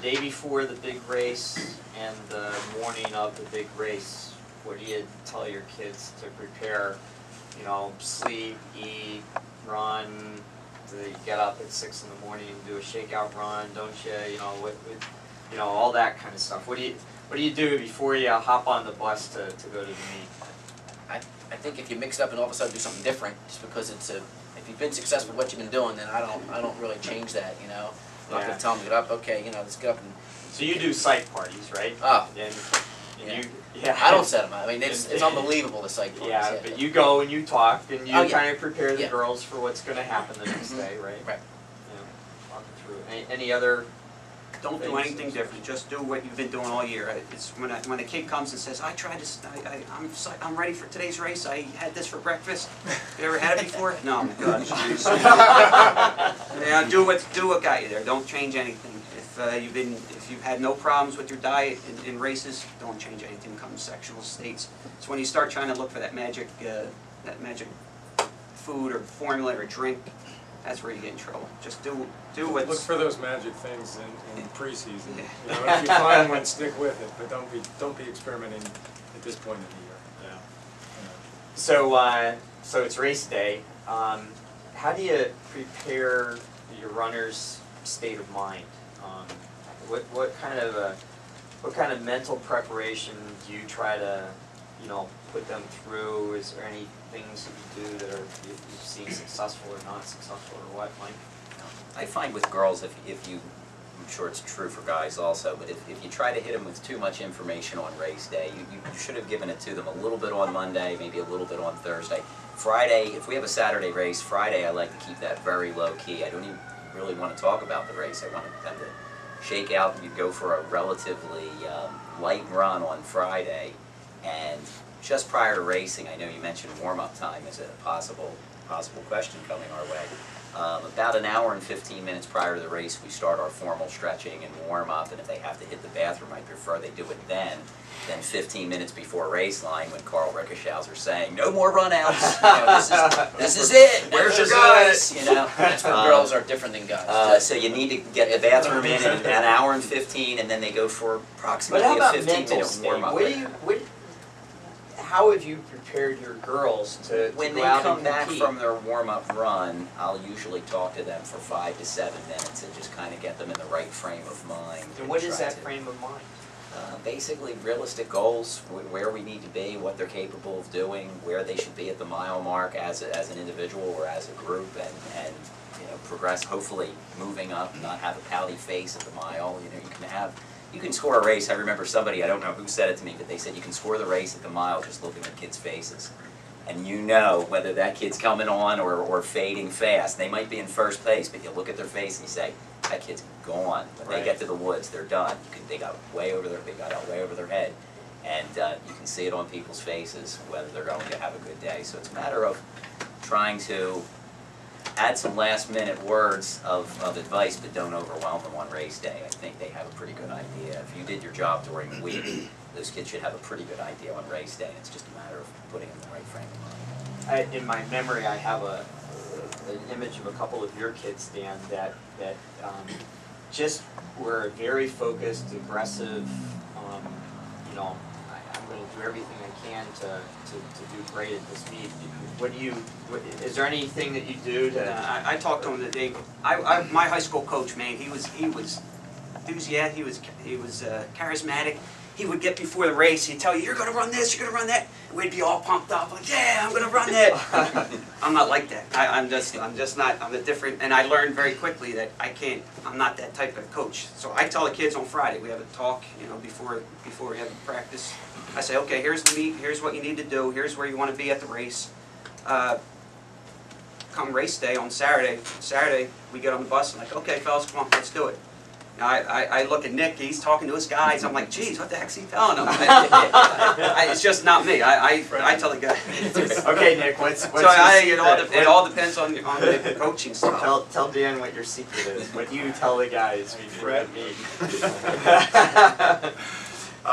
day before the big race and the morning of the big race, what do you tell your kids to prepare? You know, sleep, eat, run. Do they get up at 6 in the morning and do a shakeout run? Don't you? You know you know, all that kind of stuff. What do you do before you hop on the bus to go to the meet? I think if you mix it up and all of a sudden do something different, just because it's a, if you've been successful with what you've been doing, then I don't really change that, you know. I'm not going to tell them to get up. Okay, you know, let's get up and. So you do psych parties, right? Oh. And yeah. Yeah. I don't set them up. I mean, it's unbelievable, the psych parties. Yeah, but you go and you talk and you kind of prepare the Yeah. girls for what's going to happen the next day, right? Right. Yeah. Walk them through. Any other? Don't do anything different. Just do what you've been doing all year. It's when a kid comes and says, "I tried this. I'm ready for today's race. I had this for breakfast. You ever had it before?" No, my God. Yeah, do what got you there. Don't change anything. If you've had no problems with your diet in races, don't change anything. Come sectional states. It's when you start trying to look for that magic food or formula or drink. That's where you get in trouble. Just do what's... Look for those magic things in preseason. You know, if you find one, stick with it, but don't be experimenting at this point in the year. Yeah. So it's race day. How do you prepare your runners' state of mind? What kind of mental preparation do you try to, you know, put them through? Is there any things that you do that you've seen successful or not successful, or what, Mike? I find with girls, if you, I'm sure it's true for guys also, but if you try to hit them with too much information on race day, you should have given it to them a little bit on Monday, maybe a little bit on Thursday. Friday, if we have a Saturday race, Friday I like to keep that very low key. I don't even really want to talk about the race. I want them to shake out and you go for a relatively light run on Friday. And just prior to racing, I know you mentioned warm-up time as a possible question coming our way. About an hour and 15 minutes prior to the race, we start our formal stretching and warm-up, and if they have to hit the bathroom, I prefer they do it then. Then 15 minutes before race line, when Carl Rickenshauser saying, "No more run-outs. You know, this is it. Where's your guys?" You know, that's when girls are different than guys. So you need to get the bathroom in an hour and 15, and then they go for approximately a 15-minute warm-up. How have you prepared your girls to when go they out come and back compete? from their warm-up run, I'll usually talk to them for 5 to 7 minutes and just kind of get them in the right frame of mind. And what is that frame of mind? Basically, realistic goals, where we need to be, what they're capable of doing, where they should be at the mile mark as an individual or as a group, and you know, progress. Hopefully, moving up, not have a pouty face at the mile. You know, you can score a race. I remember somebody, I don't know who said it to me, but they said you can score the race at the mile just looking at kids' faces. And you know whether that kid's coming on or fading fast. They might be in first place, but you look at their face and you say, that kid's gone. When they get to the woods, they're done. They got out way over their head. And you can see it on people's faces whether they're going to have a good day. So it's a matter of trying to add some last-minute words of advice, but don't overwhelm them on race day. I think they have a pretty good idea. If you did your job during the week, those kids should have a pretty good idea on race day. It's just a matter of putting them in the right frame of mind. In my memory, I have an image of a couple of your kids, Dan, that just were very focused, aggressive. You know, I'm going to do everything I can to do great at this meet. Is there anything that you do to? I talked to him today. My high school coach, man, he was enthusiastic. He was charismatic. He would get before the race. He'd tell you, "You're going to run this. You're going to run that." We'd be all pumped up, like, "Yeah, I'm going to run that." I'm not like that. I'm just not. I'm a different. And I learned very quickly that I can't. I'm not that type of coach. So I tell the kids on Friday, we have a talk, you know, before we have a practice. I say, "Okay, here's the meet. Here's what you need to do. Here's where you want to be at the race." Come race day on Saturday. Saturday we get on the bus and like, "Okay, fellas, come on, let's do it." Now, I look at Nick, he's talking to his guys, I'm like, "Geez, what the heck's he telling them?" It's just not me. I tell the guy. Okay, Nick, what's so it all depends on the coaching style. Tell Dan what your secret is. What do you tell the guys before the meet?